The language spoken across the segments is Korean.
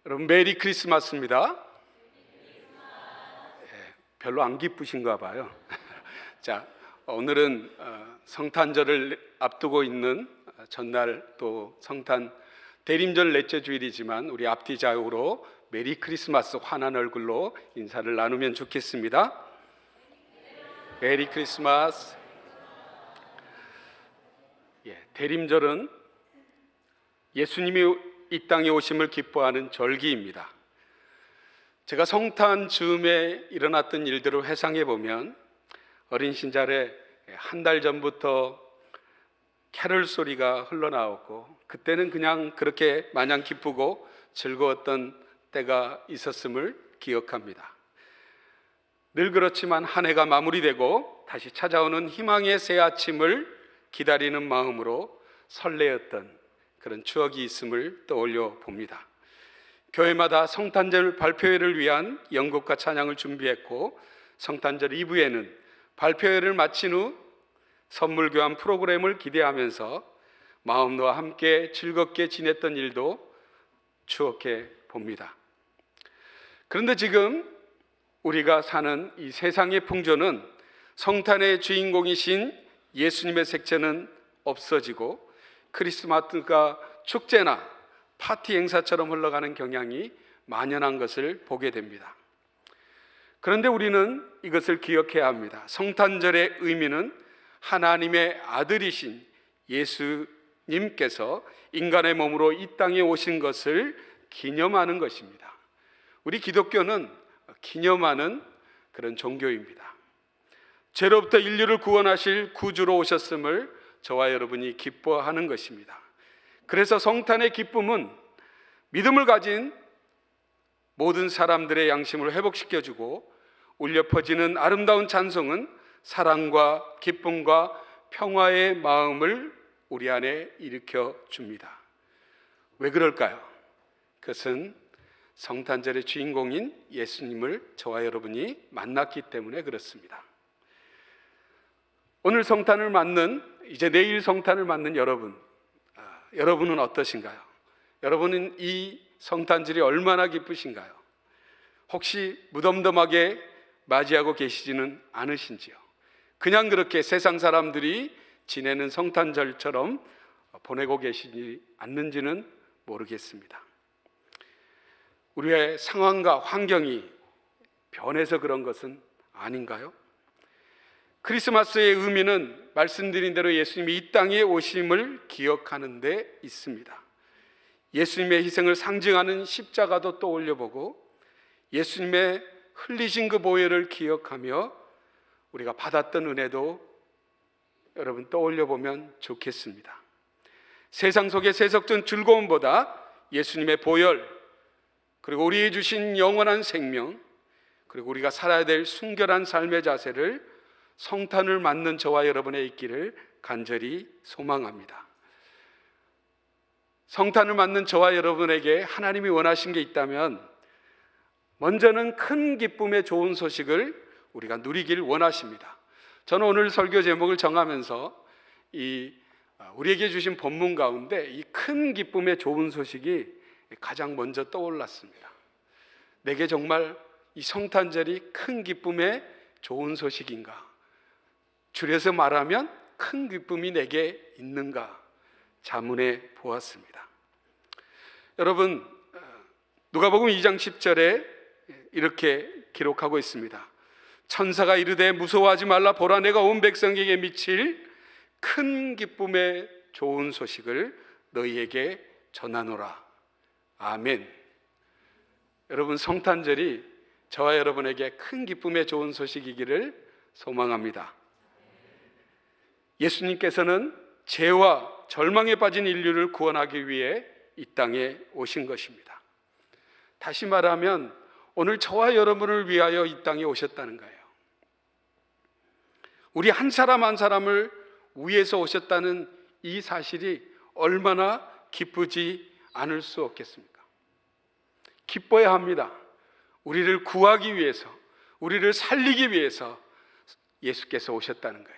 여러분 메리 크리스마스입니다. 별로 안 기쁘신가 봐요. 자, 오늘은 성탄절을 앞두고 있는 전날 또 성탄 대림절 넷째 주일이지만 우리 앞뒤좌우로 메리 크리스마스 환한 얼굴로 인사를 나누면 좋겠습니다. 메리 크리스마스. 대림절은 예수님이 이 땅에 오심을 기뻐하는 절기입니다. 제가 성탄 즈음에 일어났던 일들을 회상해 보면 어린 신절에 한 달 전부터 캐럴 소리가 흘러나오고 그때는 그냥 그렇게 마냥 기쁘고 즐거웠던 때가 있었음을 기억합니다. 늘 그렇지만 한 해가 마무리되고 다시 찾아오는 희망의 새 아침을 기다리는 마음으로 설레었던 그런 추억이 있음을 떠올려 봅니다. 교회마다 성탄절 발표회를 위한 연극과 찬양을 준비했고 성탄절 이브에는 발표회를 마친 후 선물 교환 프로그램을 기대하면서 마음과 함께 즐겁게 지냈던 일도 추억해 봅니다. 그런데 지금 우리가 사는 이 세상의 풍조는 성탄의 주인공이신 예수님의 색채는 없어지고 크리스마스가 축제나 파티 행사처럼 흘러가는 경향이 만연한 것을 보게 됩니다. 그런데 우리는 이것을 기억해야 합니다. 성탄절의 의미는 하나님의 아들이신 예수님께서 인간의 몸으로 이 땅에 오신 것을 기념하는 것입니다. 우리 기독교는 기념하는 그런 종교입니다. 죄로부터 인류를 구원하실 구주로 오셨음을 저와 여러분이 기뻐하는 것입니다. 그래서 성탄의 기쁨은 믿음을 가진 모든 사람들의 양심을 회복시켜주고 울려 퍼지는 아름다운 찬송은 사랑과 기쁨과 평화의 마음을 우리 안에 일으켜 줍니다. 왜 그럴까요? 그것은 성탄절의 주인공인 예수님을 저와 여러분이 만났기 때문에 그렇습니다. 오늘 성탄을 맞는, 이제 내일 성탄을 맞는 여러분은 어떠신가요? 여러분은 이 성탄절이 얼마나 기쁘신가요? 혹시 무덤덤하게 맞이하고 계시지는 않으신지요? 그냥 그렇게 세상 사람들이 지내는 성탄절처럼 보내고 계시지 않는지는 모르겠습니다. 우리의 상황과 환경이 변해서 그런 것은 아닌가요? 크리스마스의 의미는 말씀드린 대로 예수님이 이 땅에 오심을 기억하는 데 있습니다. 예수님의 희생을 상징하는 십자가도 떠올려보고 예수님의 흘리신 그 보혈을 기억하며 우리가 받았던 은혜도 여러분 떠올려보면 좋겠습니다. 세상 속의 세속적 즐거움보다 예수님의 보혈, 그리고 우리에게 주신 영원한 생명, 그리고 우리가 살아야 될 순결한 삶의 자세를 성탄을 맞는 저와 여러분의 있기를 간절히 소망합니다. 성탄을 맞는 저와 여러분에게 하나님이 원하신 게 있다면 먼저는 큰 기쁨의 좋은 소식을 우리가 누리길 원하십니다. 저는 오늘 설교 제목을 정하면서 우리에게 주신 본문 가운데 이 큰 기쁨의 좋은 소식이 가장 먼저 떠올랐습니다. 내게 정말 이 성탄절이 큰 기쁨의 좋은 소식인가? 줄여서 말하면 큰 기쁨이 내게 있는가 자문해 보았습니다. 여러분, 누가복음 2장 10절에 이렇게 기록하고 있습니다. 천사가 이르되 무서워하지 말라, 보라 내가 온 백성에게 미칠 큰 기쁨의 좋은 소식을 너희에게 전하노라. 아멘. 여러분, 성탄절이 저와 여러분에게 큰 기쁨의 좋은 소식이기를 소망합니다. 예수님께서는 죄와 절망에 빠진 인류를 구원하기 위해 이 땅에 오신 것입니다. 다시 말하면 오늘 저와 여러분을 위하여 이 땅에 오셨다는 거예요. 우리 한 사람 한 사람을 위해서 오셨다는 이 사실이 얼마나 기쁘지 않을 수 없겠습니까? 기뻐야 합니다. 우리를 구하기 위해서, 우리를 살리기 위해서 예수께서 오셨다는 거예요.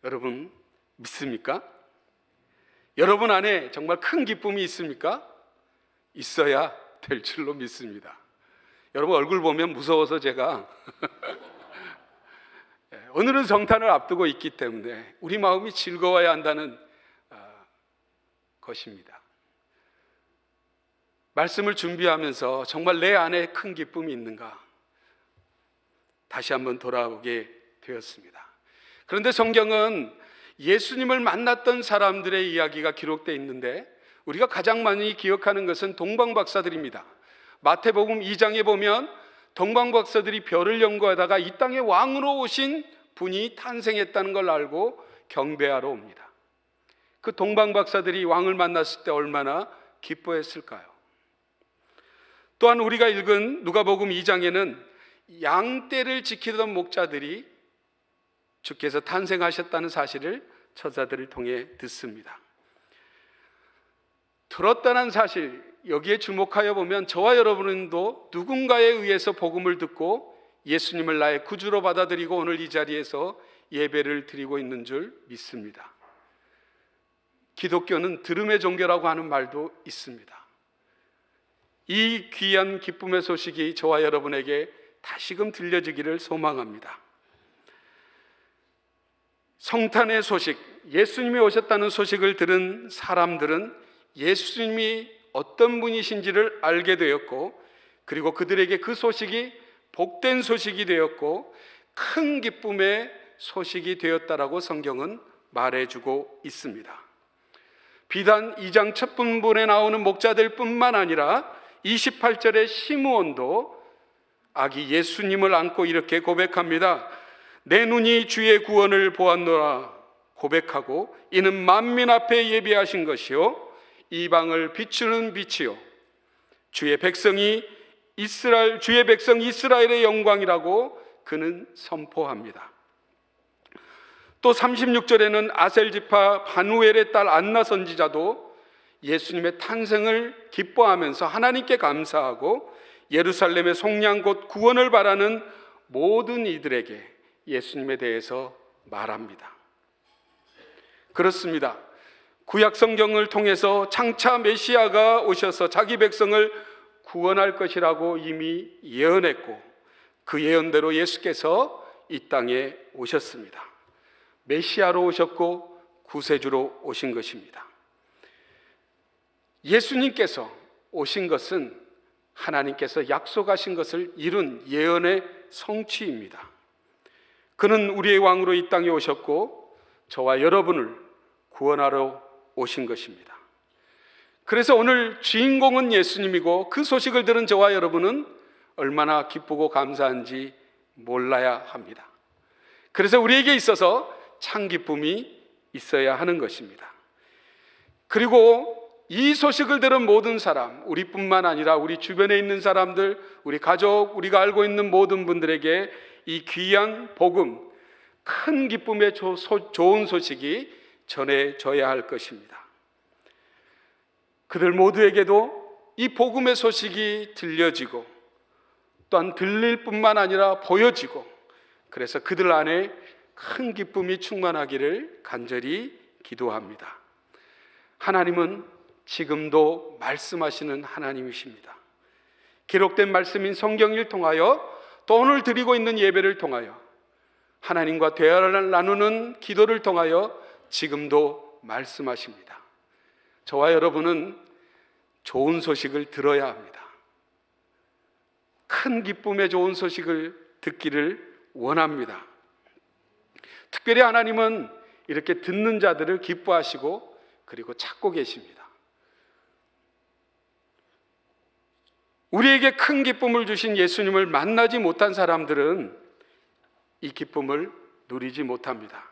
여러분 믿습니까? 여러분 안에 정말 큰 기쁨이 있습니까? 있어야 될 줄로 믿습니다. 여러분 얼굴 보면 무서워서 제가 오늘은 성탄을 앞두고 있기 때문에 우리 마음이 즐거워야 한다는 것입니다. 말씀을 준비하면서 정말 내 안에 큰 기쁨이 있는가 다시 한번 돌아보게 되었습니다. 그런데 성경은 예수님을 만났던 사람들의 이야기가 기록되어 있는데 우리가 가장 많이 기억하는 것은 동방박사들입니다. 마태복음 2장에 보면 동방박사들이 별을 연구하다가 이 땅에 왕으로 오신 분이 탄생했다는 걸 알고 경배하러 옵니다. 그 동방박사들이 왕을 만났을 때 얼마나 기뻐했을까요? 또한 우리가 읽은 누가복음 2장에는 양떼를 지키던 목자들이 주께서 탄생하셨다는 사실을 처자들을 통해 듣습니다. 들었다는 사실, 여기에 주목하여 보면 저와 여러분도 누군가에 의해서 복음을 듣고 예수님을 나의 구주로 받아들이고 오늘 이 자리에서 예배를 드리고 있는 줄 믿습니다. 기독교는 들음의 종교라고 하는 말도 있습니다. 이 귀한 기쁨의 소식이 저와 여러분에게 다시금 들려지기를 소망합니다. 성탄의 소식, 예수님이 오셨다는 소식을 들은 사람들은 예수님이 어떤 분이신지를 알게 되었고, 그리고 그들에게 그 소식이 복된 소식이 되었고 큰 기쁨의 소식이 되었다라고 성경은 말해주고 있습니다. 비단 2장 첫 분본에 나오는 목자들 뿐만 아니라 28절의 시므온도 아기 예수님을 안고 이렇게 고백합니다. 내 눈이 주의 구원을 보았노라 고백하고 이는 만민 앞에 예비하신 것이요 이방을 비추는 빛이요 주의 백성 이스라엘의 영광이라고 그는 선포합니다. 또 36절에는 아셀지파 바누엘의 딸 안나 선지자도 예수님의 탄생을 기뻐하면서 하나님께 감사하고 예루살렘의 속량 곧 구원을 바라는 모든 이들에게 예수님에 대해서 말합니다. 그렇습니다. 구약 성경을 통해서 장차 메시아가 오셔서 자기 백성을 구원할 것이라고 이미 예언했고 그 예언대로 예수께서 이 땅에 오셨습니다. 메시아로 오셨고 구세주로 오신 것입니다. 예수님께서 오신 것은 하나님께서 약속하신 것을 이룬 예언의 성취입니다. 그는 우리의 왕으로 이 땅에 오셨고 저와 여러분을 구원하러 오신 것입니다. 그래서 오늘 주인공은 예수님이고 그 소식을 들은 저와 여러분은 얼마나 기쁘고 감사한지 몰라야 합니다. 그래서 우리에게 있어서 참 기쁨이 있어야 하는 것입니다. 그리고 이 소식을 들은 모든 사람, 우리뿐만 아니라 우리 주변에 있는 사람들, 우리 가족, 우리가 알고 있는 모든 분들에게 이 귀한 복음, 큰 기쁨의 좋은 소식이 전해져야 할 것입니다. 그들 모두에게도 이 복음의 소식이 들려지고 또한 들릴 뿐만 아니라 보여지고 그래서 그들 안에 큰 기쁨이 충만하기를 간절히 기도합니다. 하나님은 지금도 말씀하시는 하나님이십니다. 기록된 말씀인 성경을 통하여 또 오늘 드리고 있는 예배를 통하여 하나님과 대화를 나누는 기도를 통하여 지금도 말씀하십니다. 저와 여러분은 좋은 소식을 들어야 합니다. 큰 기쁨의 좋은 소식을 듣기를 원합니다. 특별히 하나님은 이렇게 듣는 자들을 기뻐하시고 그리고 찾고 계십니다. 우리에게 큰 기쁨을 주신 예수님을 만나지 못한 사람들은 이 기쁨을 누리지 못합니다.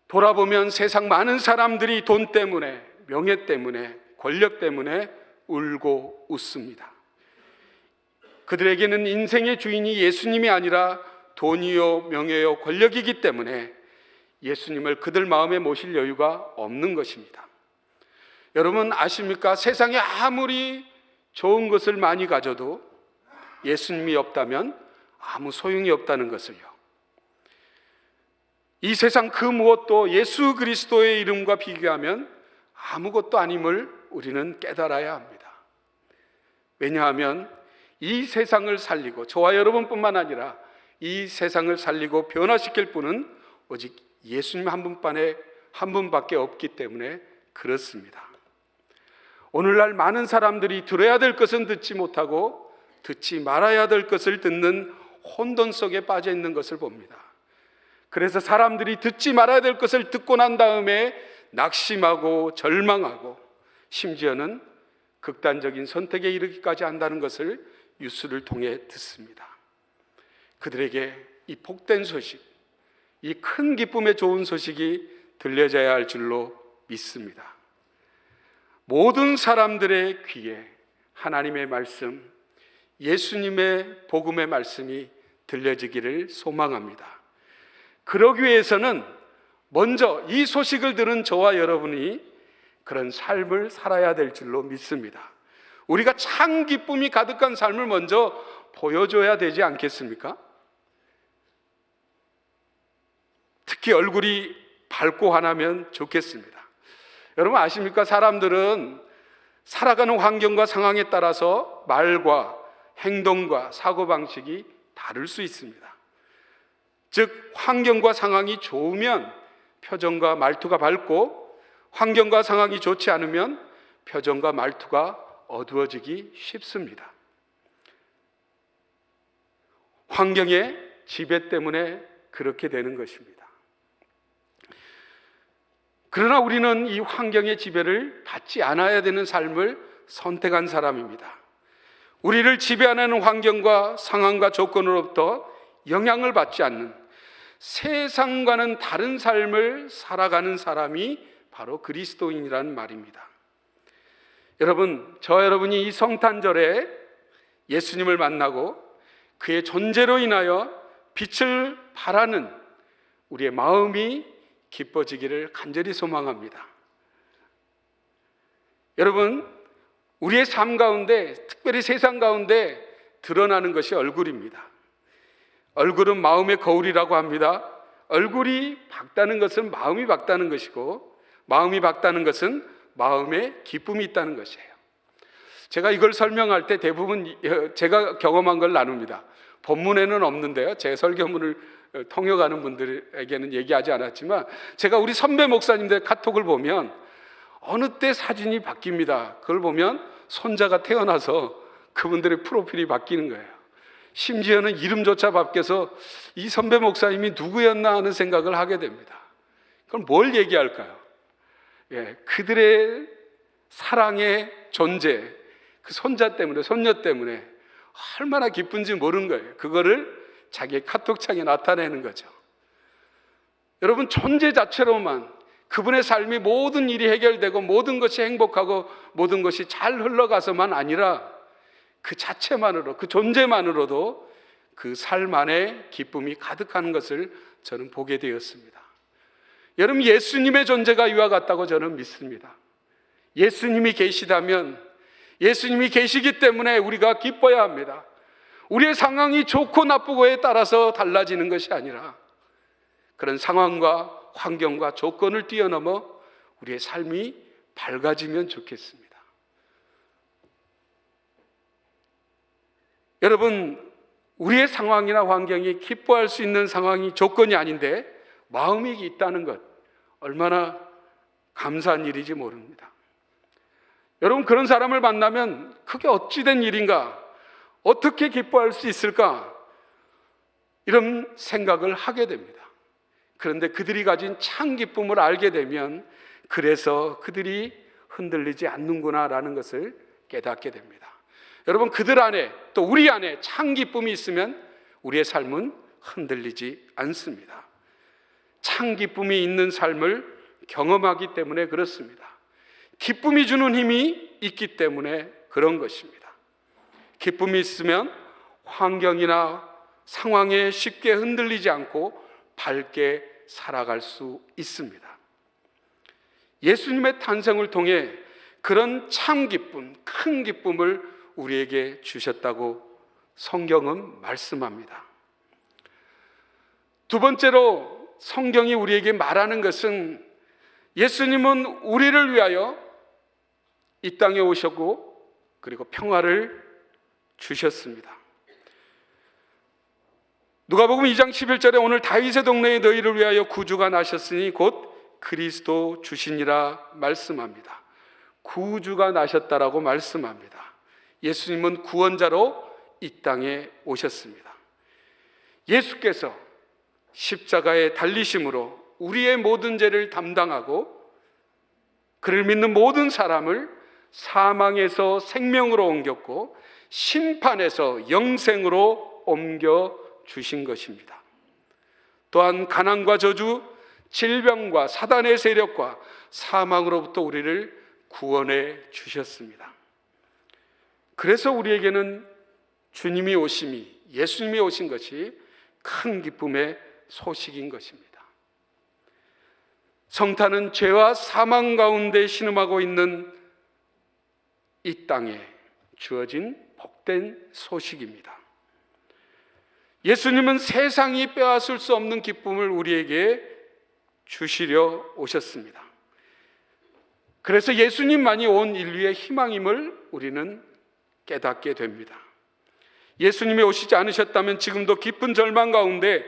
돌아보면 세상 많은 사람들이 돈 때문에, 명예 때문에, 권력 때문에 울고 웃습니다. 그들에게는 인생의 주인이 예수님이 아니라 돈이요, 명예요, 권력이기 때문에 예수님을 그들 마음에 모실 여유가 없는 것입니다. 여러분 아십니까? 세상에 아무리 좋은 것을 많이 가져도 예수님이 없다면 아무 소용이 없다는 것을요. 이 세상 그 무엇도 예수 그리스도의 이름과 비교하면 아무것도 아님을 우리는 깨달아야 합니다. 왜냐하면 이 세상을 살리고 저와 여러분뿐만 아니라 이 세상을 살리고 변화시킬 분은 오직 예수님 한 분밖에 없기 때문에 그렇습니다. 오늘날 많은 사람들이 들어야 될 것은 듣지 못하고 듣지 말아야 될 것을 듣는 혼돈 속에 빠져 있는 것을 봅니다. 그래서 사람들이 듣지 말아야 될 것을 듣고 난 다음에 낙심하고 절망하고 심지어는 극단적인 선택에 이르기까지 한다는 것을 뉴스를 통해 듣습니다. 그들에게 이 복된 소식, 이 큰 기쁨의 좋은 소식이 들려져야 할 줄로 믿습니다. 모든 사람들의 귀에 하나님의 말씀, 예수님의 복음의 말씀이 들려지기를 소망합니다. 그러기 위해서는 먼저 이 소식을 들은 저와 여러분이 그런 삶을 살아야 될 줄로 믿습니다. 우리가 참 기쁨이 가득한 삶을 먼저 보여줘야 되지 않겠습니까? 특히 얼굴이 밝고 환하면 좋겠습니다. 여러분 아십니까? 사람들은 살아가는 환경과 상황에 따라서 말과 행동과 사고방식이 다를 수 있습니다. 즉 환경과 상황이 좋으면 표정과 말투가 밝고 환경과 상황이 좋지 않으면 표정과 말투가 어두워지기 쉽습니다. 환경의 지배 때문에 그렇게 되는 것입니다. 그러나 우리는 이 환경의 지배를 받지 않아야 되는 삶을 선택한 사람입니다. 우리를 지배하는 환경과 상황과 조건으로부터 영향을 받지 않는 세상과는 다른 삶을 살아가는 사람이 바로 그리스도인이라는 말입니다. 여러분, 저와 여러분이 이 성탄절에 예수님을 만나고 그의 존재로 인하여 빛을 발하는 우리의 마음이 기뻐지기를 간절히 소망합니다. 여러분, 우리의 삶 가운데, 특별히 세상 가운데 드러나는 것이 얼굴입니다. 얼굴은 마음의 거울이라고 합니다. 얼굴이 밝다는 것은 마음이 밝다는 것이고, 마음이 밝다는 것은 마음에 기쁨이 있다는 것이에요. 제가 이걸 설명할 때 대부분 제가 경험한 걸 나눕니다. 본문에는 없는데요, 제 설교문을 통역하는 분들에게는 얘기하지 않았지만 제가 우리 선배 목사님들 카톡을 보면 어느 때 사진이 바뀝니다. 그걸 보면 손자가 태어나서 그분들의 프로필이 바뀌는 거예요. 심지어는 이름조차 바뀌어서 이 선배 목사님이 누구였나 하는 생각을 하게 됩니다. 그럼 뭘 얘기할까요? 그들의 사랑의 존재, 그 손자 때문에, 손녀 때문에 얼마나 기쁜지 모르는 거예요. 그거를 자기의 카톡창에 나타내는 거죠. 여러분, 존재 자체로만 그분의 삶이 모든 일이 해결되고 모든 것이 행복하고 모든 것이 잘 흘러가서만 아니라 그 자체만으로, 그 존재만으로도 그 삶 안에 기쁨이 가득한 것을 저는 보게 되었습니다. 여러분, 예수님의 존재가 이와 같다고 저는 믿습니다. 예수님이 계시다면, 예수님이 계시기 때문에 우리가 기뻐야 합니다. 우리의 상황이 좋고 나쁘고에 따라서 달라지는 것이 아니라 그런 상황과 환경과 조건을 뛰어넘어 우리의 삶이 밝아지면 좋겠습니다. 여러분, 우리의 상황이나 환경이 기뻐할 수 있는 상황이 조건이 아닌데 마음이 있다는 것, 얼마나 감사한 일인지 모릅니다. 여러분, 그런 사람을 만나면 그게 어찌된 일인가, 어떻게 기뻐할 수 있을까, 이런 생각을 하게 됩니다. 그런데 그들이 가진 참 기쁨을 알게 되면 그래서 그들이 흔들리지 않는구나라는 것을 깨닫게 됩니다. 여러분, 그들 안에 또 우리 안에 참 기쁨이 있으면 우리의 삶은 흔들리지 않습니다. 참 기쁨이 있는 삶을 경험하기 때문에 그렇습니다. 기쁨이 주는 힘이 있기 때문에 그런 것입니다. 기쁨이 있으면 환경이나 상황에 쉽게 흔들리지 않고 밝게 살아갈 수 있습니다. 예수님의 탄생을 통해 그런 참 기쁨, 큰 기쁨을 우리에게 주셨다고 성경은 말씀합니다. 두 번째로 성경이 우리에게 말하는 것은 예수님은 우리를 위하여 이 땅에 오셨고 그리고 평화를 주셨습니다. 누가복음 2장 11절에 오늘 다윗의 동네에 너희를 위하여 구주가 나셨으니 곧 그리스도 주시니라 말씀합니다. 구주가 나셨다라고 말씀합니다. 예수님은 구원자로 이 땅에 오셨습니다. 예수께서 십자가에 달리심으로 우리의 모든 죄를 담당하고 그를 믿는 모든 사람을 사망에서 생명으로 옮겼고 심판에서 영생으로 옮겨 주신 것입니다. 또한 가난과 저주, 질병과 사단의 세력과 사망으로부터 우리를 구원해 주셨습니다. 그래서 우리에게는 주님이 오심이, 예수님이 오신 것이 큰 기쁨의 소식인 것입니다. 성탄은 죄와 사망 가운데 신음하고 있는 이 땅에 주어진 복된 소식입니다. 예수님은 세상이 빼앗을 수 없는 기쁨을 우리에게 주시려 오셨습니다. 그래서 예수님만이 온 인류의 희망임을 우리는 깨닫게 됩니다. 예수님이 오시지 않으셨다면 지금도 깊은 절망 가운데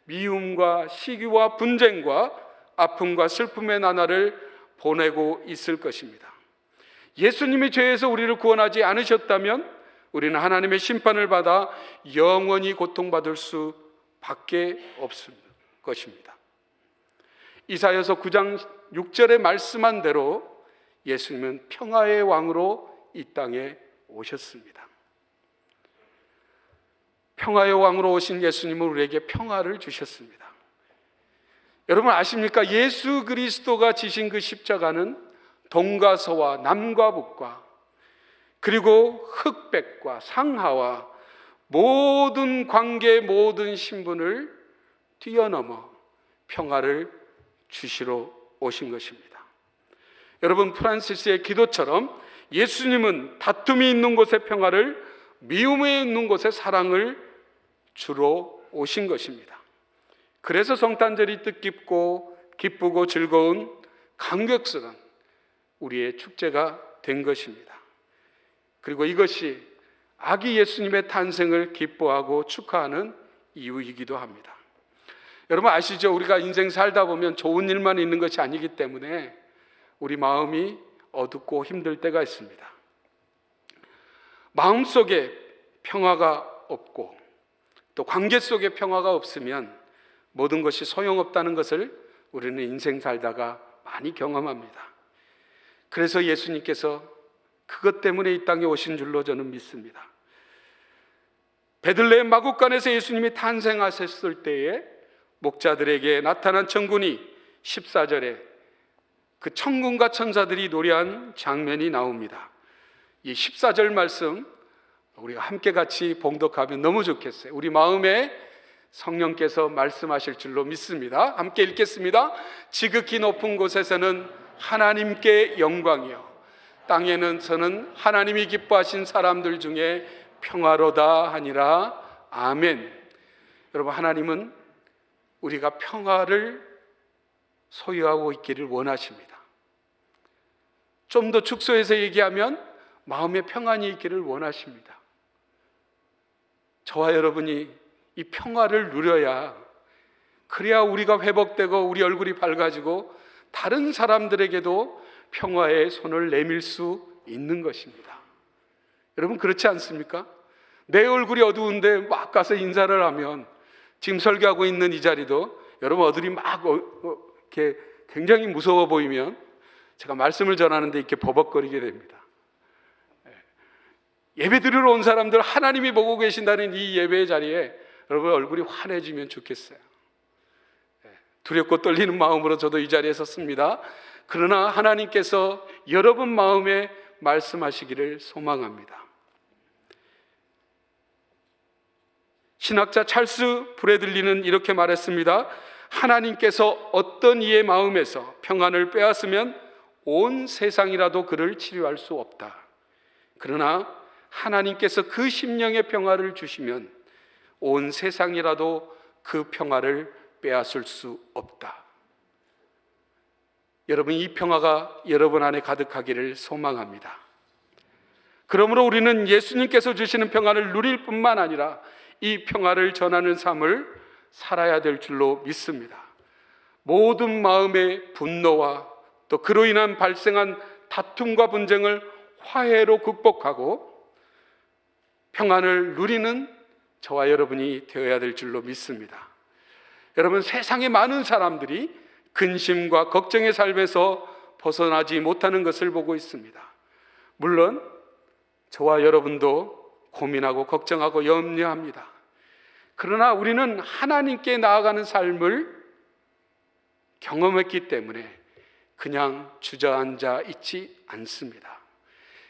미움과 시기와 분쟁과 아픔과 슬픔의 나날을 보내고 있을 것입니다. 예수님이 죄에서 우리를 구원하지 않으셨다면 우리는 하나님의 심판을 받아 영원히 고통받을 수밖에 없을 것입니다. 이사야서 9장 6절에 말씀한 대로 예수님은 평화의 왕으로 이 땅에 오셨습니다. 평화의 왕으로 오신 예수님은 우리에게 평화를 주셨습니다. 여러분 아십니까? 예수 그리스도가 지신 그 십자가는 동과 서와 남과 북과 그리고 흑백과 상하와 모든 관계, 모든 신분을 뛰어넘어 평화를 주시러 오신 것입니다. 여러분 프란시스의 기도처럼 예수님은 다툼이 있는 곳에 평화를, 미움이 있는 곳에 사랑을 주러 오신 것입니다. 그래서 성탄절이 뜻깊고 기쁘고 즐거운 감격스러운 우리의 축제가 된 것입니다. 그리고 이것이 아기 예수님의 탄생을 기뻐하고 축하하는 이유이기도 합니다. 여러분 아시죠? 우리가 인생 살다 보면 좋은 일만 있는 것이 아니기 때문에 우리 마음이 어둡고 힘들 때가 있습니다. 마음속에 평화가 없고 또 관계 속에 평화가 없으면 모든 것이 소용없다는 것을 우리는 인생 살다가 많이 경험합니다. 그래서 예수님께서 그것 때문에 이 땅에 오신 줄로 저는 믿습니다. 베들레헴 마구간에서 예수님이 탄생하셨을 때에 목자들에게 나타난 천군이 14절에 그 천군과 천사들이 노래한 장면이 나옵니다. 이 14절 말씀 우리가 함께 같이 봉독하면 너무 좋겠어요. 우리 마음에 성령께서 말씀하실 줄로 믿습니다. 함께 읽겠습니다. 지극히 높은 곳에서는 하나님께 영광이요 땅에는 저는 하나님이 기뻐하신 사람들 중에 평화로다 하니라. 아멘. 여러분 하나님은 우리가 평화를 소유하고 있기를 원하십니다. 좀 더 축소해서 얘기하면 마음에 평안이 있기를 원하십니다. 저와 여러분이 이 평화를 누려야, 그래야 우리가 회복되고 우리 얼굴이 밝아지고 다른 사람들에게도 평화의 손을 내밀 수 있는 것입니다. 여러분 그렇지 않습니까? 내 얼굴이 어두운데 막 가서 인사를 하면, 지금 설교하고 있는 이 자리도 여러분 얼굴이 막 이렇게 굉장히 무서워 보이면 제가 말씀을 전하는데 이렇게 버벅거리게 됩니다. 예배 드리러 온 사람들 하나님이 보고 계신다는 이 예배의 자리에 여러분 얼굴이 환해지면 좋겠어요. 두렵고 떨리는 마음으로 저도 이 자리에 섰습니다. 그러나 하나님께서 여러분 마음에 말씀하시기를 소망합니다. 신학자 찰스 브래들리는 이렇게 말했습니다. 하나님께서 어떤 이의 마음에서 평안을 빼앗으면 온 세상이라도 그를 치료할 수 없다. 그러나 하나님께서 그 심령의 평화를 주시면 온 세상이라도 그 평화를 빼앗을 수 없다. 여러분 이 평화가 여러분 안에 가득하기를 소망합니다. 그러므로 우리는 예수님께서 주시는 평안을 누릴 뿐만 아니라 이 평안을 전하는 삶을 살아야 될 줄로 믿습니다. 모든 마음의 분노와 또 그로 인한 발생한 다툼과 분쟁을 화해로 극복하고 평안을 누리는 저와 여러분이 되어야 될 줄로 믿습니다. 여러분, 세상의 많은 사람들이 근심과 걱정의 삶에서 벗어나지 못하는 것을 보고 있습니다. 물론 저와 여러분도 고민하고 걱정하고 염려합니다. 그러나 우리는 하나님께 나아가는 삶을 경험했기 때문에 그냥 주저앉아 있지 않습니다.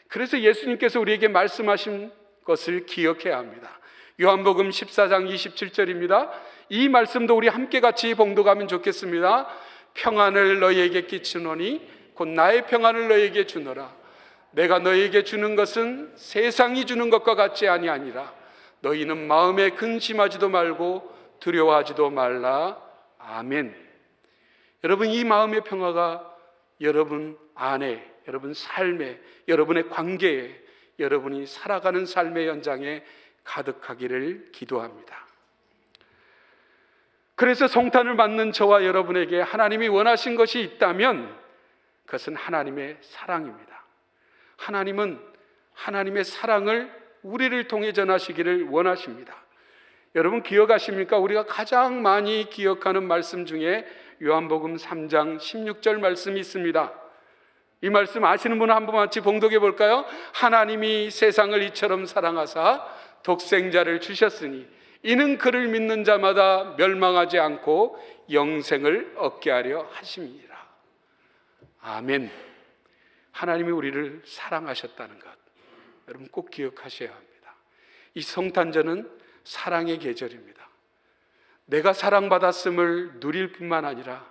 그래서 예수님께서 우리에게 말씀하신 것을 기억해야 합니다. 요한복음 14장 27절입니다. 이 말씀도 우리 함께 같이 봉독하면 좋겠습니다. 평안을 너희에게 끼치노니 곧 나의 평안을 너희에게 주노라. 내가 너희에게 주는 것은 세상이 주는 것과 같지 아니하니라. 너희는 마음에 근심하지도 말고 두려워하지도 말라. 아멘. 여러분, 이 마음의 평화가 여러분 안에, 여러분 삶에, 여러분의 관계에, 여러분이 살아가는 삶의 현장에 가득하기를 기도합니다. 그래서 성탄을 맞는 저와 여러분에게 하나님이 원하신 것이 있다면 그것은 하나님의 사랑입니다. 하나님은 하나님의 사랑을 우리를 통해 전하시기를 원하십니다. 여러분 기억하십니까? 우리가 가장 많이 기억하는 말씀 중에 요한복음 3장 16절 말씀이 있습니다. 이 말씀 아시는 분은 한번 같이 봉독해 볼까요? 하나님이 세상을 이처럼 사랑하사 독생자를 주셨으니 이는 그를 믿는 자마다 멸망하지 않고 영생을 얻게 하려 하심이니라. 아멘. 하나님이 우리를 사랑하셨다는 것 여러분 꼭 기억하셔야 합니다. 이 성탄절은 사랑의 계절입니다. 내가 사랑받았음을 누릴 뿐만 아니라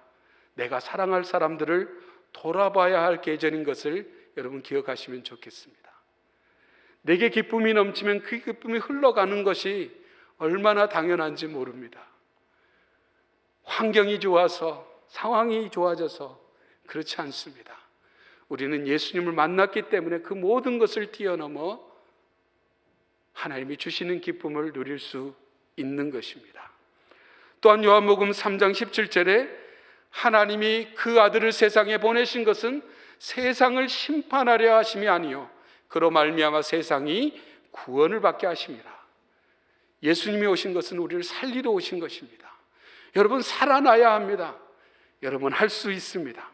내가 사랑할 사람들을 돌아봐야 할 계절인 것을 여러분 기억하시면 좋겠습니다. 내게 기쁨이 넘치면 그 기쁨이 흘러가는 것이 얼마나 당연한지 모릅니다. 환경이 좋아서, 상황이 좋아져서 그렇지 않습니다. 우리는 예수님을 만났기 때문에 그 모든 것을 뛰어넘어 하나님이 주시는 기쁨을 누릴 수 있는 것입니다. 또한 요한복음 3장 17절에 하나님이 그 아들을 세상에 보내신 것은 세상을 심판하려 하심이 아니요 그로 말미암아 세상이 구원을 받게 하심이라. 예수님이 오신 것은 우리를 살리러 오신 것입니다. 여러분 살아나야 합니다. 여러분 할 수 있습니다.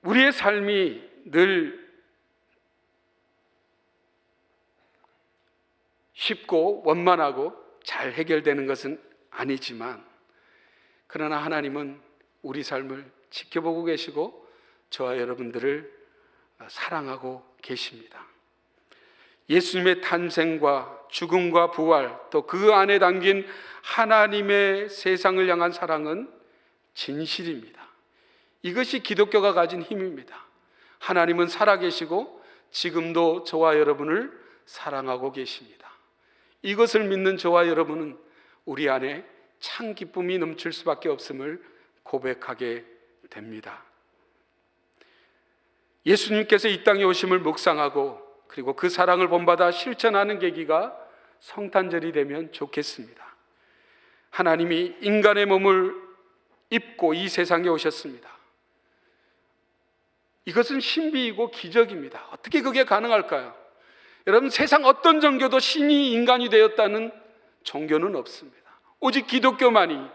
우리의 삶이 늘 쉽고 원만하고 잘 해결되는 것은 아니지만 그러나 하나님은 우리 삶을 지켜보고 계시고 저와 여러분들을 사랑하고 계십니다. 예수님의 탄생과 죽음과 부활 또 그 안에 담긴 하나님의 세상을 향한 사랑은 진실입니다. 이것이 기독교가 가진 힘입니다. 하나님은 살아계시고 지금도 저와 여러분을 사랑하고 계십니다. 이것을 믿는 저와 여러분은 우리 안에 참 기쁨이 넘칠 수밖에 없음을 고백하게 됩니다. 예수님께서 이 땅에 오심을 묵상하고 그리고 그 사랑을 본받아 실천하는 계기가 성탄절이 되면 좋겠습니다. 하나님이 인간의 몸을 입고 이 세상에 오셨습니다. 이것은 신비이고 기적입니다. 어떻게 그게 가능할까요? 여러분 세상 어떤 종교도 신이 인간이 되었다는 종교는 없습니다. 오직 기독교만이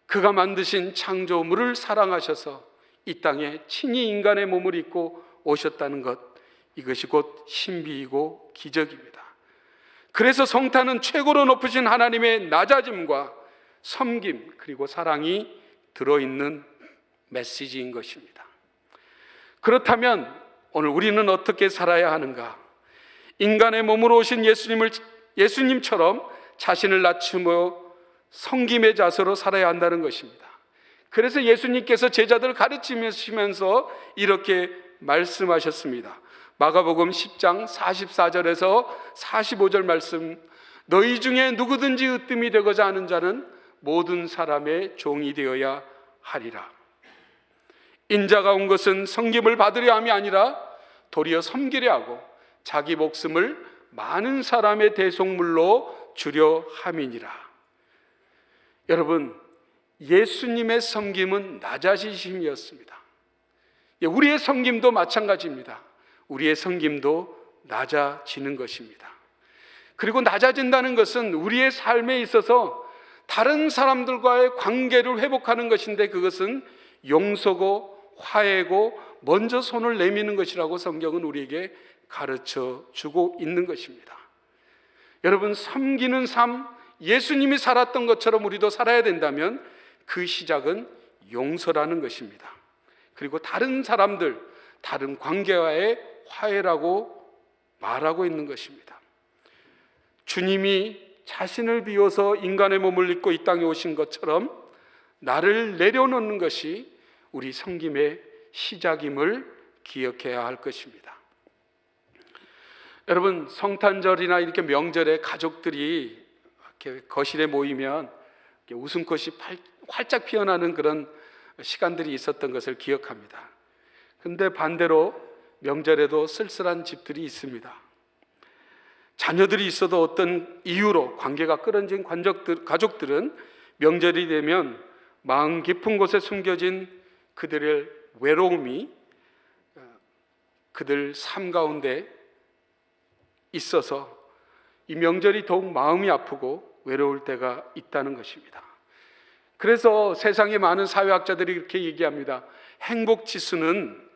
그가 만드신 창조물을 사랑하셔서 이 땅에 친히 인간의 몸을 입고 오셨다는 것, 이것이 곧 신비이고 기적입니다. 그래서 성탄은 최고로 높으신 하나님의 낮아짐과 섬김 그리고 사랑이 들어있는 메시지인 것입니다. 그렇다면 오늘 우리는 어떻게 살아야 하는가? 인간의 몸으로 오신 예수님처럼 자신을 낮추며 섬김의 자세로 살아야 한다는 것입니다. 그래서 예수님께서 제자들을 가르치시면서 이렇게 말씀하셨습니다. 마가복음 10장 44절에서 45절 말씀, 너희 중에 누구든지 으뜸이 되고자 하는 자는 모든 사람의 종이 되어야 하리라. 인자가 온 것은 섬김을 받으려 함이 아니라 도리어 섬기려 하고 자기 목숨을 많은 사람의 대속물로 주려 함이니라. 여러분, 예수님의 섬김은 낮아지심이었습니다. 우리의 섬김도 마찬가지입니다. 우리의 섬김도 낮아지는 것입니다. 그리고 낮아진다는 것은 우리의 삶에 있어서 다른 사람들과의 관계를 회복하는 것인데, 그것은 용서고 화해고 먼저 손을 내미는 것이라고 성경은 우리에게 가르쳐 주고 있는 것입니다. 여러분, 섬기는 삶, 예수님이 살았던 것처럼 우리도 살아야 된다면 그 시작은 용서라는 것입니다. 그리고 다른 사람들, 다른 관계와의 화해라고 말하고 있는 것입니다. 주님이 자신을 비워서 인간의 몸을 입고 이 땅에 오신 것처럼 나를 내려놓는 것이 우리 섬김의 시작임을 기억해야 할 것입니다. 여러분, 성탄절이나 이렇게 명절에 가족들이 이렇게 거실에 모이면 이렇게 웃음꽃이 활짝 피어나는 그런 시간들이 있었던 것을 기억합니다. 그런데 반대로 명절에도 쓸쓸한 집들이 있습니다. 자녀들이 있어도 어떤 이유로 관계가 끊어진 가족들은 명절이 되면 마음 깊은 곳에 숨겨진 그들의 외로움이 그들 삶 가운데 있어서 이 명절이 더욱 마음이 아프고 외로울 때가 있다는 것입니다. 그래서 세상의 많은 사회학자들이 이렇게 얘기합니다. 행복 지수는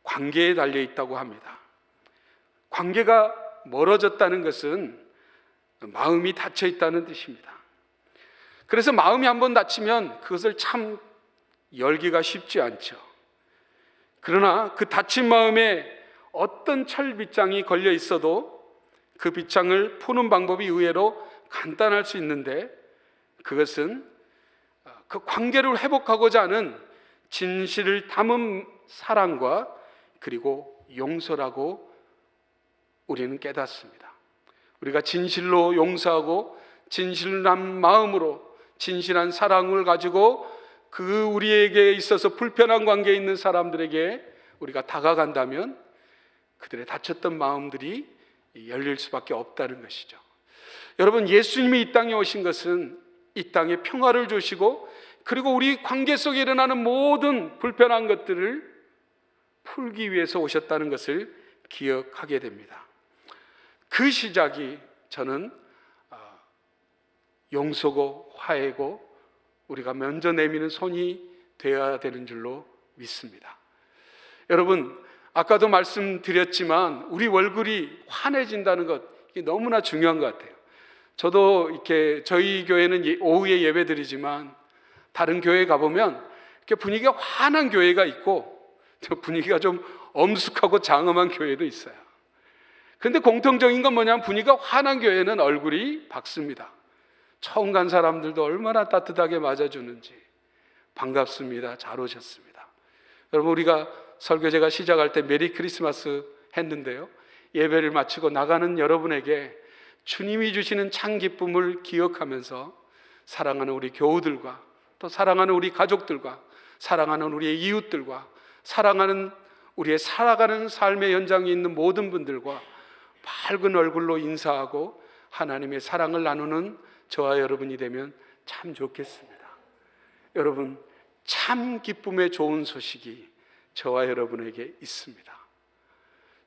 관계에 달려 있다고 합니다. 관계가 멀어졌다는 것은 마음이 닫혀 있다는 뜻입니다. 그래서 마음이 한번 닫히면 그것을 참 열기가 쉽지 않죠. 그러나 그 닫힌 마음에 어떤 철빗장이 걸려 있어도 그 빗장을 푸는 방법이 의외로 간단할 수 있는데, 그것은 그 관계를 회복하고자 하는 진실을 담은 사랑과 그리고 용서라고 우리는 깨닫습니다. 우리가 진실로 용서하고 진실한 마음으로 진실한 사랑을 가지고 그 우리에게 있어서 불편한 관계에 있는 사람들에게 우리가 다가간다면 그들의 닫혔던 마음들이 열릴 수밖에 없다는 것이죠. 여러분, 예수님이 이 땅에 오신 것은 이 땅에 평화를 주시고 그리고 우리 관계 속에 일어나는 모든 불편한 것들을 풀기 위해서 오셨다는 것을 기억하게 됩니다. 그 시작이 저는 용서고 화해고 우리가 먼저 내미는 손이 되어야 되는 줄로 믿습니다. 여러분, 아까도 말씀드렸지만 우리 얼굴이 환해진다는 것, 이게 너무나 중요한 것 같아요. 저도 이렇게 저희 교회는 오후에 예배드리지만 다른 교회에 가보면 이렇게 분위기가 환한 교회가 있고 분위기가 좀 엄숙하고 장엄한 교회도 있어요. 그런데 공통적인 건 뭐냐면 분위기가 환한 교회는 얼굴이 밝습니다. 처음 간 사람들도 얼마나 따뜻하게 맞아주는지 반갑습니다, 잘 오셨습니다. 여러분, 우리가 설교제가 시작할 때 메리 크리스마스 했는데요, 예배를 마치고 나가는 여러분에게 주님이 주시는 참 기쁨을 기억하면서 사랑하는 우리 교우들과 또 사랑하는 우리 가족들과 사랑하는 우리의 이웃들과 사랑하는 우리의 살아가는 삶의 현장에 있는 모든 분들과 밝은 얼굴로 인사하고 하나님의 사랑을 나누는 저와 여러분이 되면 참 좋겠습니다. 여러분, 참 기쁨의 좋은 소식이 저와 여러분에게 있습니다.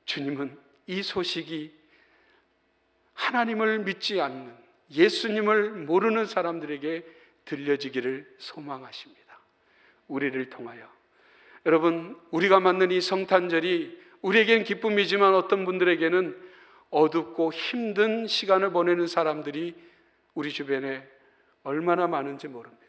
주님은 이 소식이 하나님을 믿지 않는, 예수님을 모르는 사람들에게 들려지기를 소망하십니다. 우리를 통하여. 여러분, 우리가 맞는 이 성탄절이 우리에겐 기쁨이지만 어떤 분들에게는 어둡고 힘든 시간을 보내는 사람들이 우리 주변에 얼마나 많은지 모릅니다.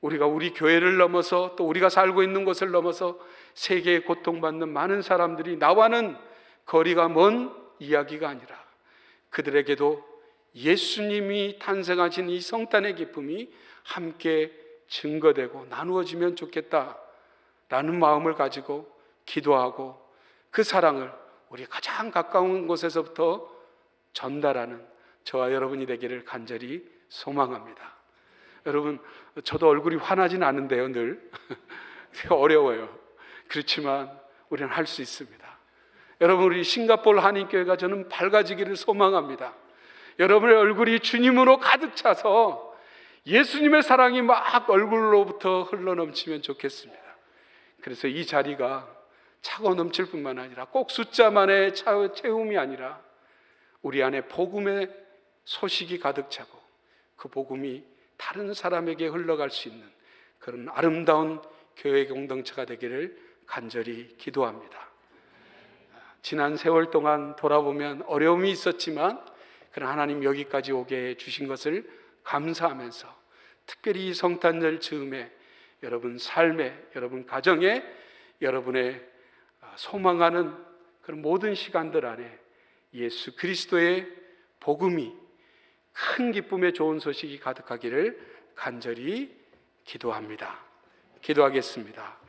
우리가 우리 교회를 넘어서 또 우리가 살고 있는 곳을 넘어서 세계에 고통받는 많은 사람들이 나와는 거리가 먼 이야기가 아니라 그들에게도 예수님이 탄생하신 이 성탄의 기쁨이 함께 증거되고 나누어지면 좋겠다라는 마음을 가지고 기도하고 그 사랑을 우리 가장 가까운 곳에서부터 전달하는 저와 여러분이 되기를 간절히 소망합니다. 여러분, 저도 얼굴이 환하진 않은데요, 늘. 어려워요. 그렇지만 우리는 할 수 있습니다. 여러분, 우리 싱가포르 한인교회가 저는 밝아지기를 소망합니다. 여러분의 얼굴이 주님으로 가득 차서 예수님의 사랑이 막 얼굴로부터 흘러넘치면 좋겠습니다. 그래서 이 자리가 차고 넘칠 뿐만 아니라 꼭 숫자만의 채움이 아니라 우리 안에 복음의 소식이 가득 차고 그 복음이 다른 사람에게 흘러갈 수 있는 그런 아름다운 교회 공동체가 되기를 간절히 기도합니다. 지난 세월 동안 돌아보면 어려움이 있었지만 그러나 하나님 여기까지 오게 해주신 것을 감사하면서 특별히 이 성탄절 즈음에 여러분 삶에, 여러분 가정에, 여러분의 소망하는 그런 모든 시간들 안에 예수 그리스도의 복음이 큰 기쁨의 좋은 소식이 가득하기를 간절히 기도합니다. 기도하겠습니다.